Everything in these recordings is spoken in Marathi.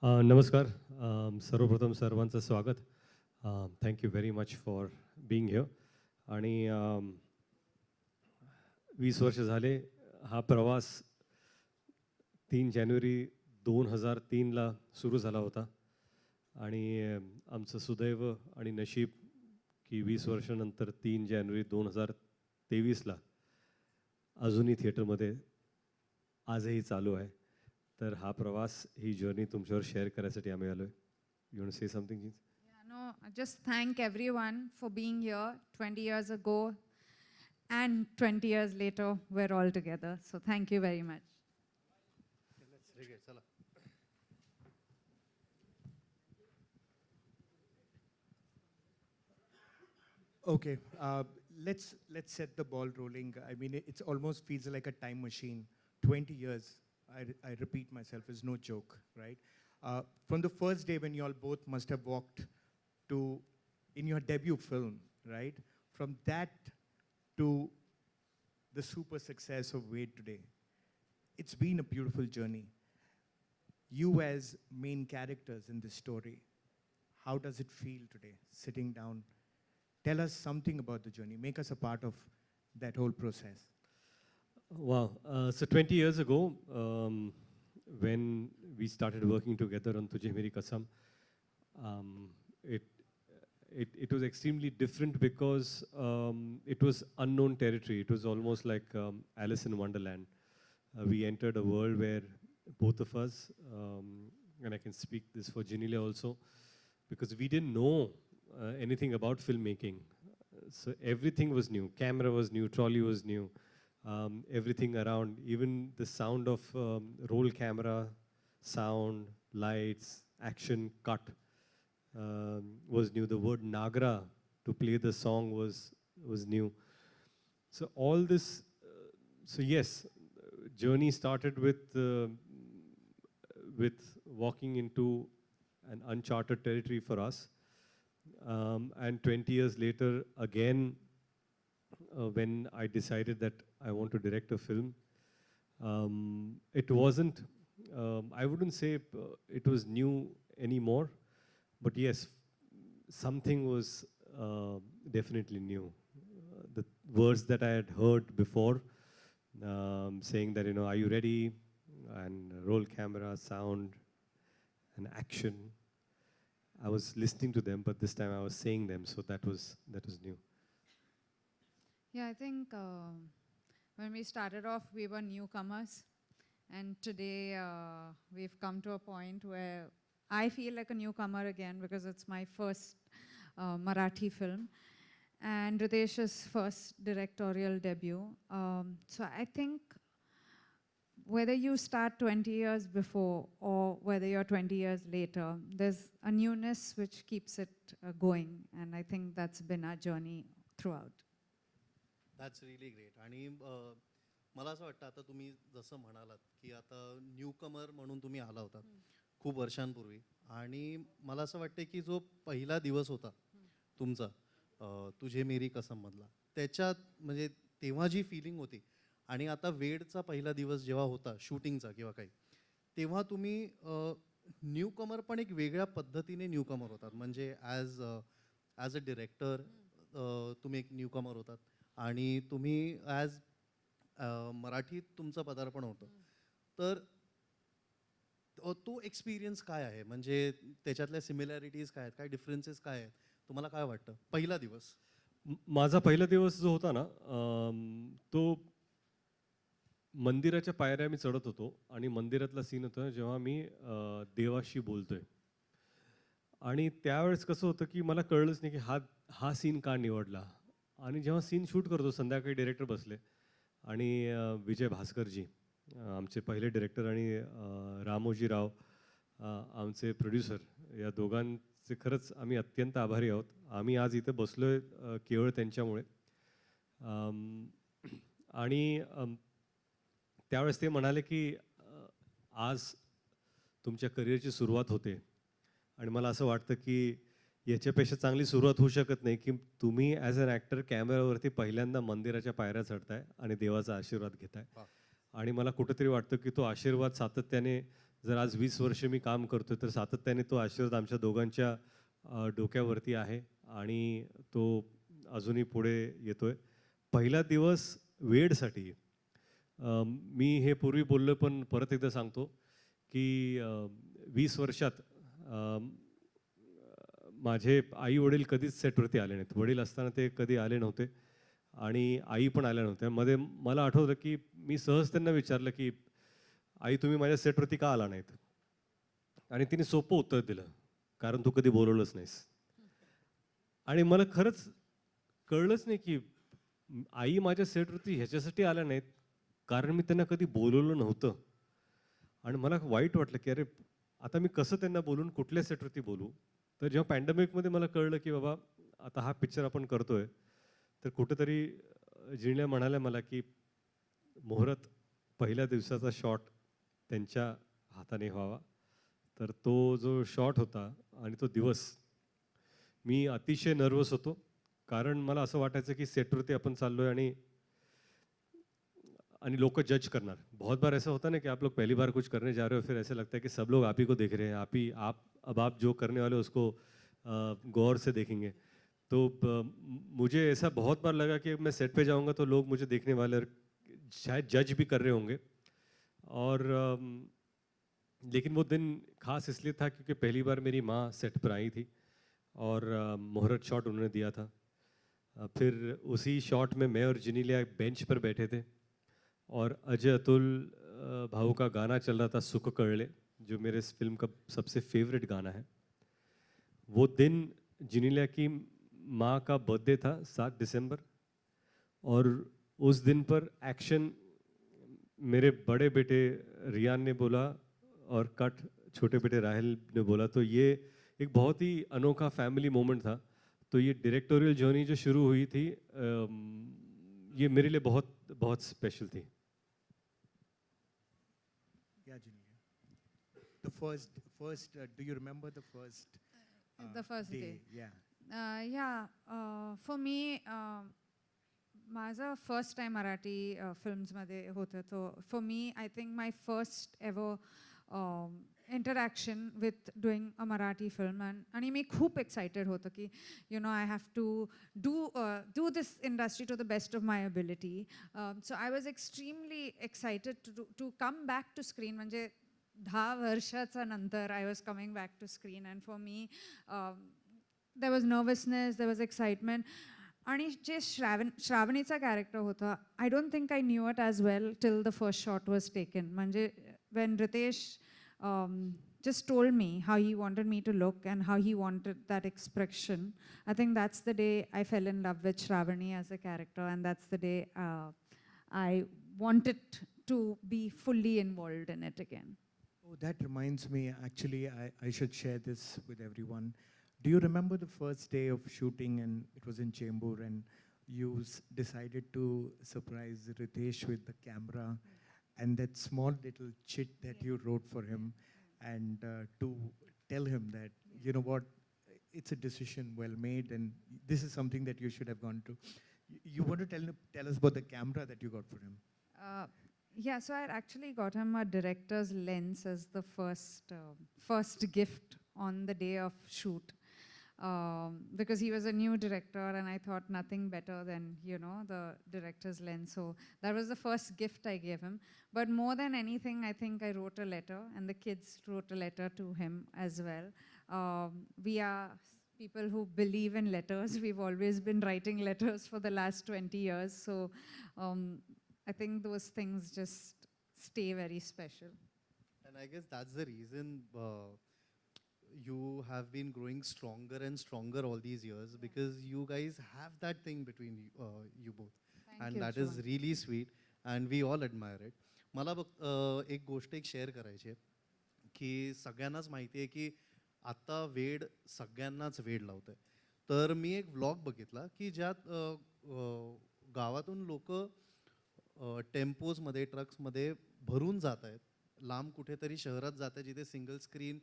नमस्कार. सर्वप्रथम सर्वांचं स्वागत. Thank you very much for being here. आणि 20 वर्ष झाले हा प्रवास 3 जानेवारी 2003ला सुरू झाला होता. आणि आमचं सुदैव आणि नशीब की 20 वर्षानंतर 3 जानेवारी 2023ला अजूनही थिएटरमध्ये आजही चालू आहे. तर हा प्रवास, ही जर्नी तुमच्यावर शेअर करायसाठी आम्ही आलोय. You want to say something जीन्स? Yeah, no, I just thank everyone for being here 20 years ago and 20 years later, we're all together. So thank you very much. Okay, let's set the ball rolling. I mean, it's almost feels like a time machine. 20 years, I repeat myself, is no joke, right? From the first day when you all both must have walked to, in your debut film, right? From that to the super success of Wade today, it's been a beautiful journey. You as main characters in this story, how does it feel today, sitting down? Tell us something about the journey. Make us a part of that whole process. Wow. So 20 years ago, when we started working together on Tujhe Meri Kasam, it was extremely different because it was unknown territory. It was almost like Alice in Wonderland. We entered a world where both of us, and I can speak this for Genelia also, because we didn't know anything about filmmaking. So everything was new. Camera was new, trolley was new. Everything around, even the sound of roll camera, sound, lights, action, cut was new. The word Nagra to play the song was new. So all this, so yes, journey started with walking into an uncharted territory for us. And 20 years later, again, when I decided that I want to direct a film, it wasn't, I wouldn't say it was new anymore, but yes, something was definitely new. The words that I had heard before, saying that, are you ready? And roll camera, sound, and action. I was listening to them, but this time I was saying them, so that was new. Yeah, I think when we started off, we were newcomers. And today we've come to a point where I feel like a newcomer again because it's my first Marathi film and Ritesh's first directorial debut. So I think whether you start 20 years before or whether you're 20 years later, there's a newness which keeps it going. And I think that's been our journey throughout. That's really great. आणि मला असं वाटतं आता तुम्ही जसं म्हणालात की आता न्यूकमर म्हणून तुम्ही आला होता खूप वर्षांपूर्वी, आणि मला असं वाटतं की जो पहिला दिवस होता तुमचा तुझे मेरी कसम मधला, त्याच्यात म्हणजे तेव्हा जी फिलिंग होती आणि आता वेडचा पहिला दिवस जेव्हा होता शूटिंगचा किंवा काही, तेव्हा तुम्ही न्यूकमर पण एक वेगळ्या पद्धतीने न्यूकमर होतात. म्हणजे ॲज अ डिरेक्टर तुम्ही एक न्यूकमर होतात आणि तुम्ही ॲज मराठीत तुमचं पदार्पण होतं. तर तो एक्सपिरियन्स काय आहे, म्हणजे त्याच्यातल्या सिमिलॅरिटीज काय आहेत, काय डिफरन्सेस काय आहेत, तुम्हाला काय वाटतं पहिला दिवस? माझा पहिला दिवस जो होता ना, तो मंदिराच्या पायऱ्या मी चढत होतो आणि मंदिरातला सीन होता जेव्हा मी देवाशी बोलतोय. आणि त्यावेळेस कसं होतं की मला कळलंच नाही की हा सीन का निवडला. आणि जेव्हा सीन शूट करतो, संध्याकाळी डिरेक्टर बसले आणि विजय भास्करजी आमचे पहिले डिरेक्टर आणि रामोजी राव आमचे प्रोड्युसर, या दोघांचे खरंच आम्ही अत्यंत आभारी आहोत. आम्ही आज इथे बसलोय केवळ त्यांच्यामुळे. आणि त्यावेळेस ते म्हणाले की आज तुमच्या करिअरची सुरुवात होते आणि मला असं वाटतं की याच्यापेक्षा चांगली सुरुवात होऊ शकत नाही की तुम्ही ॲज अन ॲक्टर कॅमेरावरती पहिल्यांदा मंदिराच्या पायऱ्या चढताय आणि देवाचा आशीर्वाद घेताय. आणि मला कुठेतरी वाटतं की तो आशीर्वाद सातत्याने जर आज 20 वर्ष मी काम करतोय तर सातत्याने तो आशीर्वाद आमच्या दोघांच्या डोक्यावरती आहे आणि तो अजूनही पुढे येतोय. पहिला दिवस वेडसाठी मी हे पूर्वी बोललो पण परत एकदा सांगतो की 20 वर्षात माझे आई वडील कधीच सेटवरती आले नाहीत. वडील असताना ते कधी आले नव्हते आणि आई पण आल्या नव्हत्या. मध्ये मला आठवतं की मी सहज त्यांना विचारलं की आई तुम्ही माझ्या सेटवरती का आला नाहीत? आणि तिने सोपं उत्तर दिलं, कारण तू कधी बोलवलंच नाहीस. आणि मला खरंच कळलंच नाही की आई माझ्या सेटवरती ह्याच्यासाठी आल्या नाहीत कारण मी त्यांना कधी बोलवलं नव्हतं. आणि मला वाईट वाटलं की अरे आता मी कसं त्यांना बोलून कुठल्या सेटवरती बोलू. तर जेव्हा पॅन्डेमिकमध्ये मला कळलं की बाबा आता हा पिक्चर आपण करतोय तर कुठेतरी जिण्या म्हणाल्या मला की मुहूर्त पहिल्या दिवसाचा शॉट त्यांच्या हाताने व्हावा. तर तो जो शॉट होता आणि तो दिवस मी अतिशय नर्वस होतो कारण मला असं वाटायचं की सेटवरती आपण चाललोय आणि लोग जज करना. बहुत बार ऐसा होता है ना कि आप लोग पहली बार कुछ करने जा रहे हो फिर ऐसे लगता है कि सब लोग आप ही को देख रहे हैं, आप जो करने वाले हो उसको गौर से देखेंगे. तो मुझे ऐसा बहुत बार लगा कि मैं सेट पे जाऊंगा तो लोग मुझे देखने वाले और शायद जज भी कर रहे होंगे. और लेकिन वो दिन खास इसलिए था क्योंकि पहली बार मेरी माँ सेट पर आई थी और मुहूर्त शॉट उन्होंने दिया था. फिर उसी शॉट में मैं और जिनीलिया बेंच पर बैठे थे और अजय अतुल भाऊ का गाना चल रहा था सुख कळले, जो मेरे इस फिल्म का सबसे फेवरेट गाना है. वो दिन जिनीलिया की माँ का बर्थडे था 7 दिसंबर और उस दिन पर एक्शन मेरे बड़े बेटे रियान ने बोला और कट छोटे बेटे राहिल ने बोला. तो ये एक बहुत ही अनोखा फैमिली मोमेंट था. तो ये डायरेक्टोरियल जर्नी जो शुरू हुई थी ये मेरे लिए बहुत बहुत स्पेशल थी. Yeah, Genelia. The first. Do you remember the first? The first day. Yeah. For me, माझं फर्स्ट टाइम मराठी फिल्म्समध्ये होतं. तो for me I think my first ever interaction with doing a Marathi film. आणि मी खूप एक्सायटेड होतं की I have to do this industry to the best of my ability. So I was extremely excited to come back to screen. म्हणजे 10 वर्षाचा नंतर I was coming back to screen. And for me there was nervousness, there was excitement. आणि जे श्रावणीचा कॅरेक्टर होता, I don't think I knew it as well till the first shot was taken. म्हणजे when Ritesh just told me how he wanted me to look and how he wanted that expression, I think that's the day I fell in love with Shravani as a character, and that's the day I wanted to be fully involved in it again. Oh, that reminds me, actually, I should share this with everyone. Do you remember the first day of shooting and it was in Chembur and you decided to surprise Ritesh with the camera and that small little chit that you wrote for him and to tell him that, you know what, it's a decision well made and this is something that you should have gone to. You want to tell us about the camera that you got for him? Yeah, so I actually got him a director's lens as the first gift on the day of shoot. Because he was a new director and I thought nothing better than, the director's lens. So that was the first gift I gave him. But more than anything, I think I wrote a letter and the kids wrote a letter to him as well. We are people who believe in letters. We've always been writing letters for the last 20 years. So I think those things just stay very special. And I guess that's the reason you have been growing stronger and stronger all these years, because you guys have that thing between you both. Thank And you, that is Shwan. really sweet and we all admire it. मला बघ एक गोष्ट शेअर करायची आहे की सगळ्यांनाच माहिती आहे की आता वेड सगळ्यांनाच वेड लावतंय. तर मी एक व्लॉग बघितला की ज्यात गावातून लोक टेम्पोजमध्ये ट्रक्समध्ये भरून जात आहेत, लांब कुठेतरी शहरात जात आहेत जिथे सिंगल स्क्रीन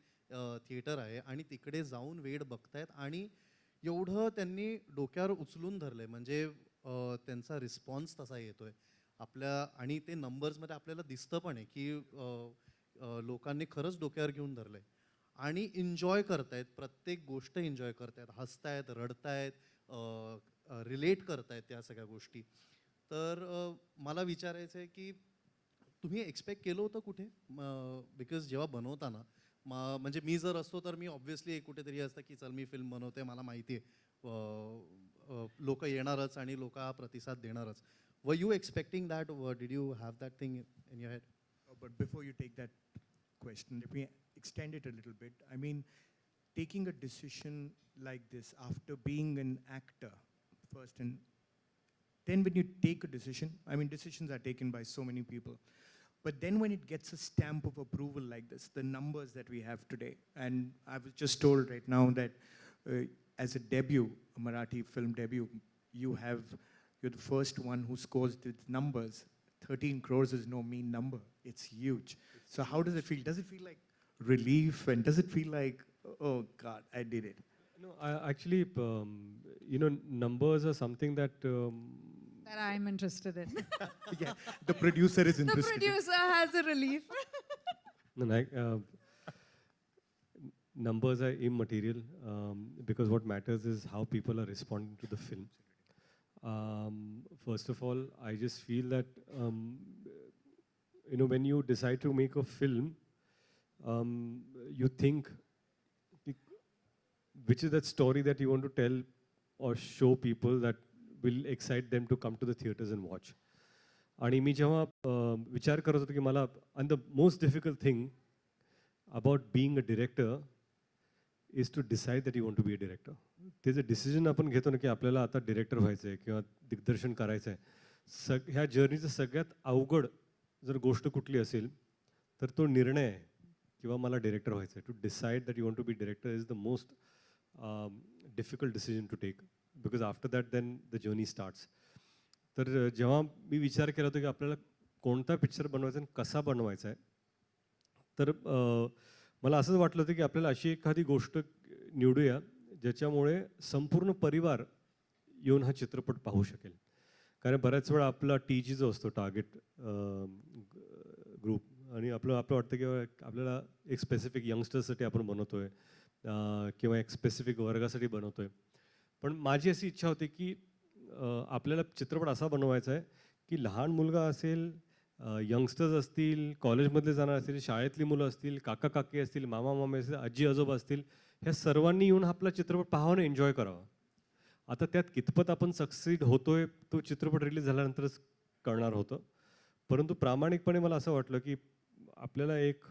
थिएटर आहे आणि तिकडे जाऊन वेड बघतायत. आणि एवढं त्यांनी डोक्यावर उचलून धरलंय म्हणजे त्यांचा रिस्पॉन्स तसा येतोय आपल्या. आणि ते नंबर्समध्ये आपल्याला दिसतं पण आहे की लोकांनी खरंच डोक्यावर घेऊन धरलंय आणि एन्जॉय करतायत, प्रत्येक गोष्ट एन्जॉय करतायत, हसतायत, रडतायत, रिलेट करतायत त्या सगळ्या गोष्टी. तर मला विचारायचं आहे की तुम्ही एक्सपेक्ट केलं होतं कुठे? बिकॉज जेव्हा बनवताना म्हणजे मी जर असतो तर मी ऑब्व्हियसली कुठेतरी असतं की चल मी फिल्म बनवते, मला माहिती आहे लोक येणारच आणि लोक हा प्रतिसाद देणारच. Were you expecting that? Did you have that thing in your head? But before you take that question, let me extend it a little bit. I mean, taking a decision like this after being an actor first, and then when you take a decision, I mean, decisions are taken by so many people. But then when it gets a stamp of approval like this, the numbers that we have today, and I was just told right now that as a debut, a Marathi film debut, you're the first one who scores the numbers. 13 crores is no mean number. It's huge. So how does it feel? Does it feel like relief, and does it feel like, oh God, I did it? No, actually, numbers are something that That I'm interested in. Yeah, the producer is The interested. producer has a relief. no, numbers are immaterial because what matters is how people are responding to the film. First of all, I just feel that when you decide to make a film, you think which is that story that you want to tell or show people that will excite them to come to the theaters and watch. आणि मी जेव्हा विचार करत होतो की मला, and the most difficult thing about being a director is to decide that you want to be a director. ते जे डिसिजन आपण घेतो ना की आपल्याला आता डिरेक्टर व्हायचं आहे किंवा दिग्दर्शन करायचं आहे, ह्या जर्नीचं सगळ्यात अवघड जर गोष्ट कुठली असेल तर तो निर्णय आहे किंवा मला डिरेक्टर व्हायचं आहे. To decide that you want to be director is the most difficult decision to take, because after that then the journey starts. तर जेव्हा मी विचार केला होता की आपल्याला कोणता पिक्चर बनवायचा आणि कसा बनवायचा आहे, तर मला असंच वाटलं होतं की आपल्याला अशी एखादी गोष्ट निवडूया ज्याच्यामुळे संपूर्ण परिवार येऊन हा चित्रपट पाहू शकेल. कारण बऱ्याच वेळा आपला TG जो असतो, टार्गेट ग्रुप, आणि आपलं वाटतं की आपल्याला एक स्पेसिफिक यंगस्टर्ससाठी आपण बनवतोय किंवा एक स्पेसिफिक वर्गासाठी बनवतोय. पण माझी अशी इच्छा होती की आपल्याला चित्रपट असा बनवायचा आहे की लहान मुलगा असेल, यंगस्टर्स असतील, कॉलेजमधले जाणार असतील, शाळेतली मुलं असतील, काका काकी असतील, मामा मामी असतील, आजी आजोबा असतील, ह्या सर्वांनी येऊन आपला चित्रपट पाहावा आणि एन्जॉय करावा. आता त्यात कितपत आपण सक्सीड होतोय तो चित्रपट रिलीज झाल्यानंतरच कळणार होतं. परंतु प्रामाणिकपणे मला असं वाटलं की आपल्याला एक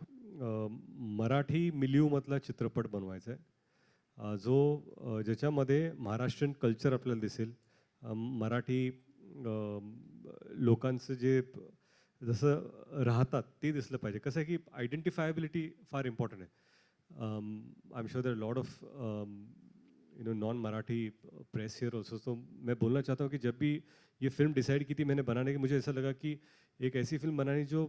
मराठी मिलियूमधला चित्रपट बनवायचा आहे, जो ज्याच्यामध्ये महाराष्ट्रीयन कल्चर आपल्याला दिसेल, मराठी लोकांचं जे जसं राहतात ते दिसलं पाहिजे. कसं आहे की आयडेंटिफायबिलिटी फार इम्पॉर्टंट आहे. I am sure there lot of non Marathi press here also. तो मैं बोलना चाहता हूँ कि जब भी ये फिल्म डिसाइड की थी मैंने बनाने की, मुझे ऐसा लगा कि एक ऐसी फिल्म बनानी जो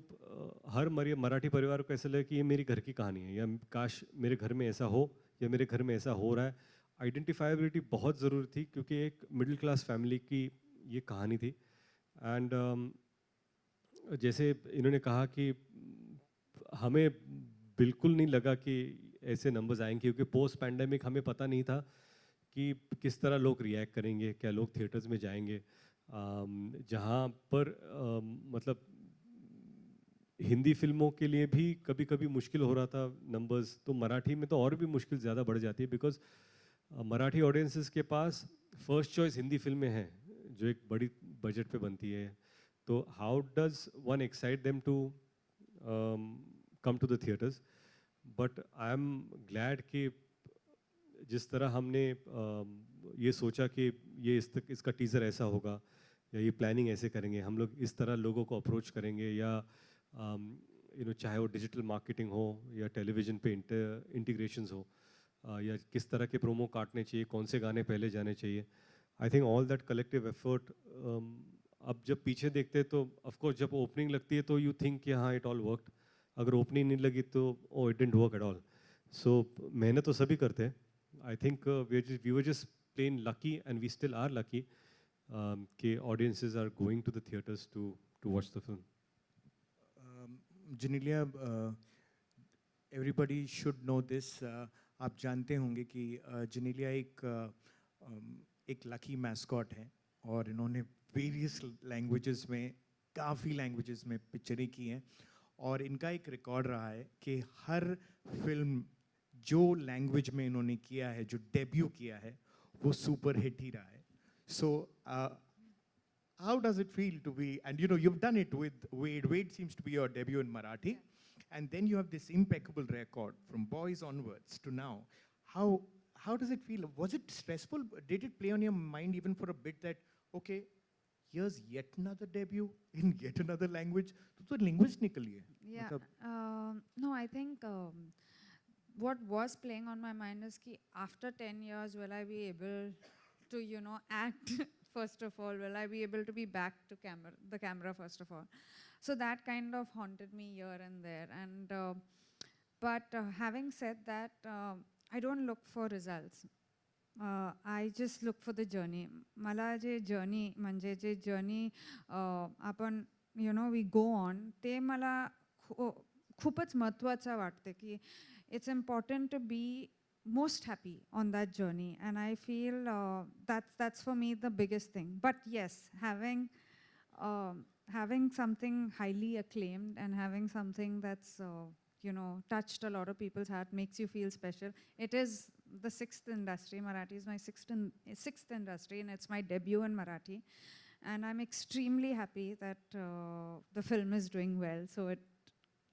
हर मराठी परिवार को ऐसा लगे कि ये मेरी घर की कहानी है, या काश मेरे घर में ऐसा हो, या मेरे घर में ऐसा हो रहा है. आइडेंटिफाइबिलिटी बहुत ज़रूरी थी क्योंकि एक मिडिल क्लास फैमिली की ये कहानी थी. एंड जैसे इन्होंने कहा कि हमें बिल्कुल नहीं लगा कि ऐसे नंबर्स आएंगे, क्योंकि पोस्ट पैंडेमिक हमें पता नहीं था कि किस तरह लोग रिएक्ट करेंगे, क्या लोग थिएटर्स में जाएंगे. जहाँ पर मतलब हिंदी फिल्मों के लिए भी कभी कभी मुश्किल हो रहा था नंबर्स, तो मराठी में तो और भी मुश्किल ज़्यादा बढ़ जाती है, because Marathi audiences K pass first choice Hindi फिल्में हैं जो एक बड़ी बजट पे बनती है. तो how does one excite them to come to the theatres. But I am glad कि जिस तरह हमने ये सोचा कि ये इसका टीज़र ऐसा होगा, या ये प्लानिंग ऐसे करेंगे, हम लोग इस तरह लोगों को अप्रोच करेंगे, या चाहे वो डिजिटल मार्केटिंग हो या टेलीविज़न पे इंटीग्रेशंस हो, या किस तरह के प्रोमो काटने चाहिए, कौन से गाने पहले जाने चाहिए. I think all that collective effort, अब जब पीछे देखते हैं तो ऑफकोर्स जब ओपनिंग लगती है तो यू थिंक कि हाँ इट ऑल वर्कड. अगर ओपनिंग नहीं लगी तो oh it didn't work at all. So मेहनत तो सभी करते हैं. I think we were just plain lucky, and we still are lucky कि audiences are going to the theaters to watch the film. Genelia, everybody should know this. आप जानते होंगे कि जेनेलिया एक लकी मैस्कॉट है और इन्होंने वेरियस लैंग्वेजेस में, काफ़ी लैंग्वेजेस में पिक्चरें की हैं और इनका एक रिकॉर्ड रहा है कि हर फिल्म जो लैंग्वेज में इन्होंने किया है, जो डेब्यू किया है, वो सुपर हिट ही रहा है. So how does it feel to be, and you know, you've done it with Wade. Wade seems to be your debut in Marathi. And then you have this impeccable record from Boys onwards to now. How does it feel? Was it stressful? Did it play on your mind even for a bit that, okay, here's yet another debut in yet another language? तो linguist निकली है. Yeah. No, I think what was playing on my mind is कि after 10 years, will I be able to, you know, act first of all? Will I be able to be back to the camera first of all? So that kind of haunted me here and there. And but having said that, I don't look for results. I just look for the journey. मला जे journey म्हणजे जे journey आपण you know we go on, ते मला खूपच महत्त्वाचं वाटते की it's important to be most happy on that journey, and I feel that's for me the biggest thing. But yes, having something highly acclaimed and having something that's you know touched a lot of people's heart makes you feel special. It is the sixth industry. Marathi is my sixth industry, and it's my debut in Marathi. And I'm extremely happy that the film is doing well. So it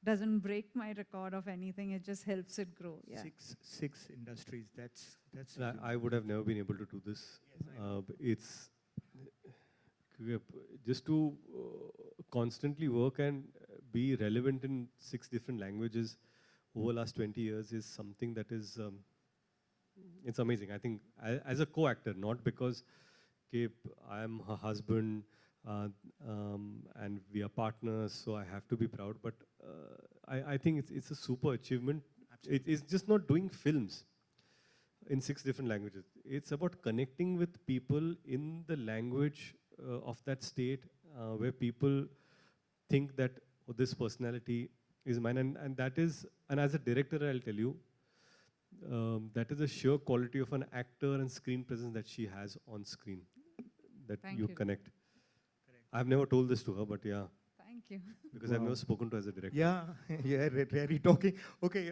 doesn't break my record of anything. It just helps it grow. Yeah. Six industries. That's. I would have never been able to do this. It's just to constantly work and be relevant in 6 different languages over the last 20 years is something that is, it's amazing. I think as a co-actor, not because I am her husband and we are partners, so I have to be proud, but I think it's a super achievement. It's just not doing films in 6 different languages. It's about connecting with people in the language of that state where people think that this personality is mine, and that is, and as a director I'll tell you, that is a sheer quality of an actor and screen presence that she has on screen, that Thank you you. connect. Correct. I've never told this to her, but yeah, Thank you. because I've Wow. never spoken to her as a director. Yeah, really talking. Okay,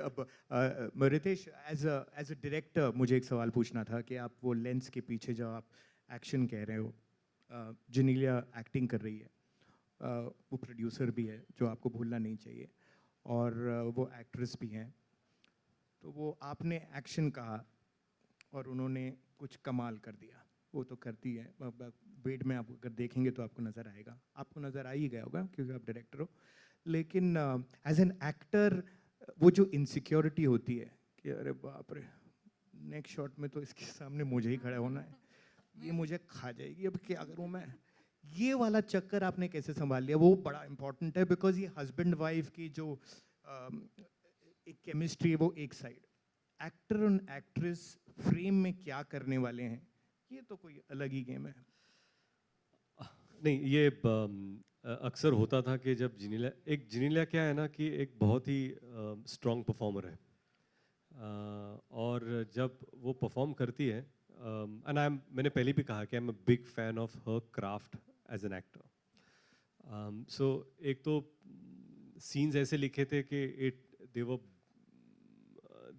Ritesh, as a director, मुझे एक सवाल पूछना था कि आप वो लेंस के पीछे जो आप एक्शन कह रहे हो, जेनेलिया एक्टिंग कर रही है, वो प्रोड्यूसर भी है जो आपको भूलना नहीं चाहिए, और वो एक्ट्रेस भी हैं. तो वो आपने एक्शन कहा और उन्होंने कुछ कमाल कर दिया. वो तो करती है. वेड में आप अगर देखेंगे तो आपको नज़र आएगा. आपको नज़र आ ही गया होगा क्योंकि आप डायरेक्टर हो. लेकिन एज एन एक्टर वो जो इनसिक्योरिटी होती है कि अरे बाप रे, नेक्स्ट शॉट में तो इसके सामने मुझे ही खड़ा होना है, ये मुझे खा जाएगी, अब क्या करूँ मैं. ये वाला चक्कर आपने कैसे संभाल लिया? वो बड़ा इंपॉर्टेंट है, बिकॉज ये हस्बैंड वाइफ की जो एक केमिस्ट्री है वो एक साइड, एक्टर और एक्ट्रेस फ्रेम में क्या करने वाले हैं, ये तो कोई अलग ही गेम है. नहीं, ये अक्सर होता था कि जब जेनेलिया क्या है ना कि एक बहुत ही स्ट्रॉन्ग परफॉर्मर है, और जब वो परफॉर्म करती है, एंड मैंने पहले भी कहा कि I am a big fan of her craft as an actor. So एक तो सीन्स ऐसे लिखे थे कि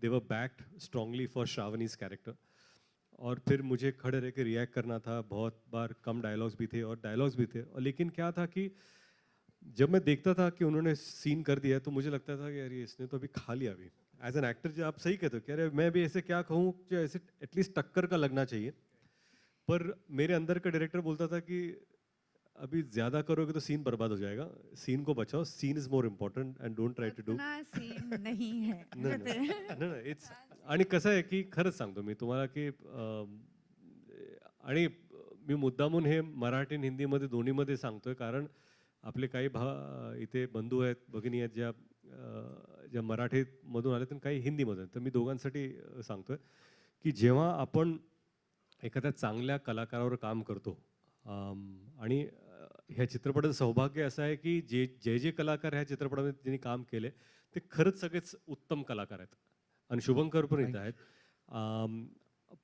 they were backed strongly for Shravani's character, और फिर मुझे खड़े रह के रिएक्ट करना था. बहुत बार कम डायलॉग्स भी थे और डायलॉग्स भी थे, और लेकिन क्या था कि जब मैं देखता था कि उन्होंने सीन कर दिया तो मुझे लगता था कि यार इसने तो अभी खा लिया. अभी एज एन एक्टर जो आप सही कहते हो कि अरे मैं भी ऐसे क्या कहूँ जो ऐसे एटलीस्ट टक्कर का लगना चाहिए, पर मेरे अंदर का डायरेक्टर बोलता था कि अभी ज़्यादा करोगे तो सीन बर्बाद हो जाएगा, सीन को बचाओ, scene is more important and don't try to do. उतना सीन नहीं है. नाही, इट्स, आणि कसं आहे की खरंच सांगतो मी तुम्हाला की आणि मी मुद्दामून हे मराठी आणि हिंदीमध्ये दोन्हीमध्ये सांगतोय, कारण आपले काही इथे बंधू आहेत, भगिनी आहेत ज्या मराठीमधून आले आणि काही हिंदीमधून. तर मी दोघांसाठी सांगतोय की जेव्हा आपण एखाद्या चांगल्या कलाकारावर काम करतो, आणि ह्या चित्रपटाचं सौभाग्य असं आहे की जे कलाकार ह्या चित्रपटामध्ये त्यांनी काम केले ते खरंच सगळेच उत्तम कलाकार आहेत आणि शुभंकर पण इथं आहेत.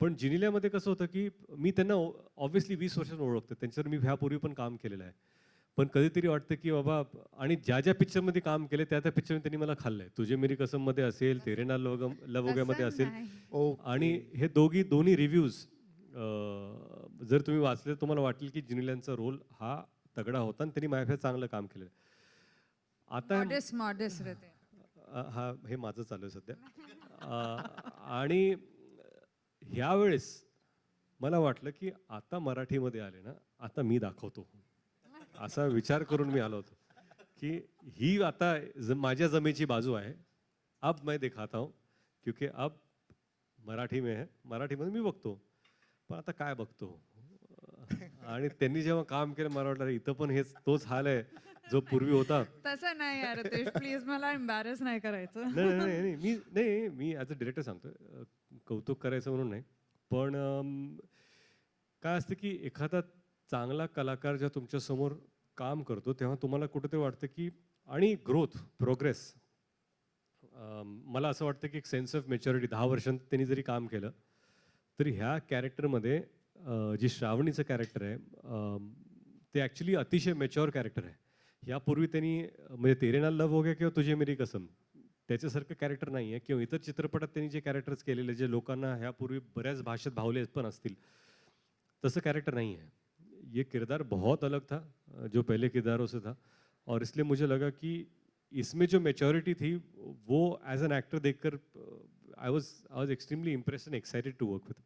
पण जिनिल्यामध्ये कसं होतं की मी त्यांना ऑब्व्हियसली 20 वर्षांपासून ओळखतो, त्यांच्यावर मी ह्यापूर्वी पण काम केलेलं आहे. पण कधीतरी वाटतं की बाबा, आणि ज्या ज्या पिक्चरमध्ये काम केले त्या त्या पिक्चरमध्ये त्यांनी मला खाल्लंय. तुझे मेरी कसममध्ये असेल, तेरे नाल लव हो गयामध्ये तसं असेल, नाही. आणि हे दोन्ही रिव्ह्यूज जर तुम्ही वाचले तुम्हाला वाटेल की जिनिल्यांचा रोल हा तगडा होता आणि त्यांनी माझ्याकडे चांगलं काम केलं. आता मॉडेस्ट रहते. हा हे माझं चालू आहे सध्या. आणि ह्यावेळेस मला वाटलं की आता मराठीमध्ये आले ना, आता मी दाखवतो असा विचार करून मी आलो होतो की ही आता माझ्या जमेची बाजू आहे. अब मैं दिखाता हूँ, क्योंकि अब मराठी में है, मराठीमध्ये मी बघतो. पण आता काय बघतो. आणि त्यांनी जेव्हा काम केलं मला वाटलं इथं पण हेच तोच हाल आहे जो पूर्वी होता. तसं नाही यार रितेश, प्लीज मला एम्बॅरेस नाही करायचं. नाही नाही नाही नाही, मी ॲज अ डिरेक्टर सांगतो, कौतुक करायचं म्हणून नाही. पण काय असतं की एखादा चांगला कलाकार जेव्हा तुमच्यासमोर काम करतो तेव्हा तुम्हाला कुठेतरी वाटतं की, आणि ग्रोथ प्रोग्रेस, मला असं वाटतं की एक सेन्स ऑफ मॅच्युरिटी 10 वर्षांत त्यांनी जरी काम केलं तरी ह्या कॅरेक्टरमध्ये जी श्रावणीचं कॅरेक्टर आहे ते ॲक्च्युली अतिशय मॅच्युअर कॅरेक्टर आहे. यापूर्वी त्यांनी म्हणजे तेरे नाल लव हो गया किंवा तुझे मेरी कसम त्याच्यासारखं कॅरेक्टर नाही आहे, किंवा इतर चित्रपटात त्यांनी जे कॅरेक्टर्स केलेले जे लोकांना ह्यापूर्वी बऱ्याच भाषेत भावले पण असतील तसं कॅरेक्टर नहीं है. ये किरदार बहुत अलग था जो पहले किरदारों से था, और इसलिए मुझे लगा कि इसमें जो मैच्योरिटी थी वो एज एन एक्टर देखकर I was extremely impressed and excited to work with.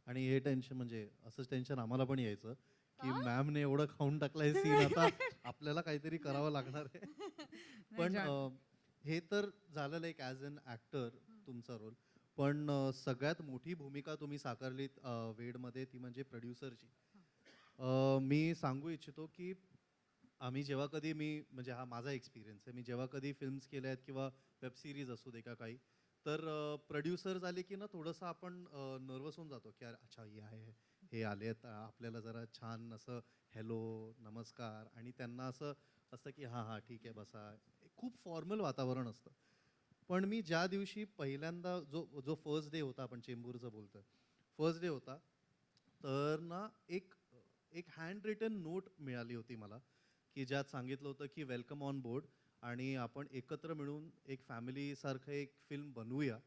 आणि हे टेन्शन म्हणजे असंच टेन्शन आम्हाला पण यायचं की मॅमने एवढं खाऊन टाकलंय सीन, आता आपल्याला काहीतरी करावं लागणार आहे. पण हे तर झालेलं एक ॲज अन ॲक्टर तुमचा रोल. पण सगळ्यात मोठी भूमिका तुम्ही साकारलीत वेडमध्ये, ती म्हणजे प्रोड्युसरची. मी सांगू इच्छितो की आम्ही जेव्हा कधी म्हणजे हा माझा एक्सपिरियन्स आहे, मी जेव्हा कधी फिल्म्स केल्या आहेत किंवा वेब सिरीज असू दे का काही, तर प्रोड्युसर्स आले की ना थोडंसं आपण नर्वस होऊन जातो की अच्छा हे आहे, हे आले आहेत, आपल्याला जरा छान असं हॅलो नमस्कार, आणि त्यांना असं असतं की हां हां ठीक आहे बसा, खूप फॉर्मल वातावरण असतं. पण मी ज्या दिवशी पहिल्यांदा जो फर्स्ट डे होता, आपण चेंबूरचं बोलतोय, फर्स्ट डे होता, तर ना एक एक हँड रिटन नोट मिळाली होती मला, की ज्यात सांगितलं होतं की वेलकम ऑन बोर्ड, आणि आपण एकत्र मिळून एक फॅमिलीसारखं एक फिल्म बनवूया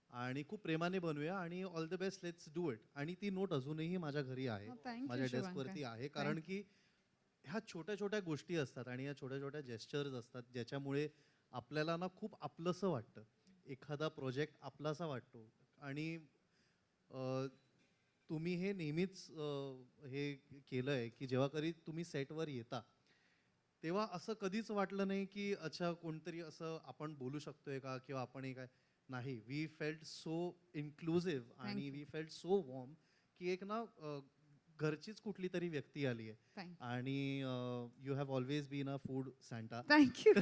आणि खूप प्रेमाने बनवूया, आणि all the best, let's do it. आणि ती नोट अजूनही माझ्या घरी आहे, माझ्या डेस्कवरती आहे. कारण की ह्या छोट्या छोट्या गोष्टी असतात आणि ह्या छोट्या छोट्या जेस्चर्स असतात ज्याच्यामुळे आपल्याला ना खूप आपलंसं वाटतं, एखादा प्रोजेक्ट आपलासा वाटतो. आणि तुम्ही हे नेहमीच हे केलंय की जेव्हा कधी तुम्ही सेटवर येता तेव्हा असं कधीच वाटलं नाही की अच्छा कोणतरी असं आपण बोलू शकतोय का, किंवा आपण हे काय नाही. वी फेल्ट सो इन्क्लुसिव्ह आणि वी फेल्ट सो वॉर्म की एक ना घरचीच कुठली तरी व्यक्ती आली आहे. आणि you have always been a food Santa. Thank you.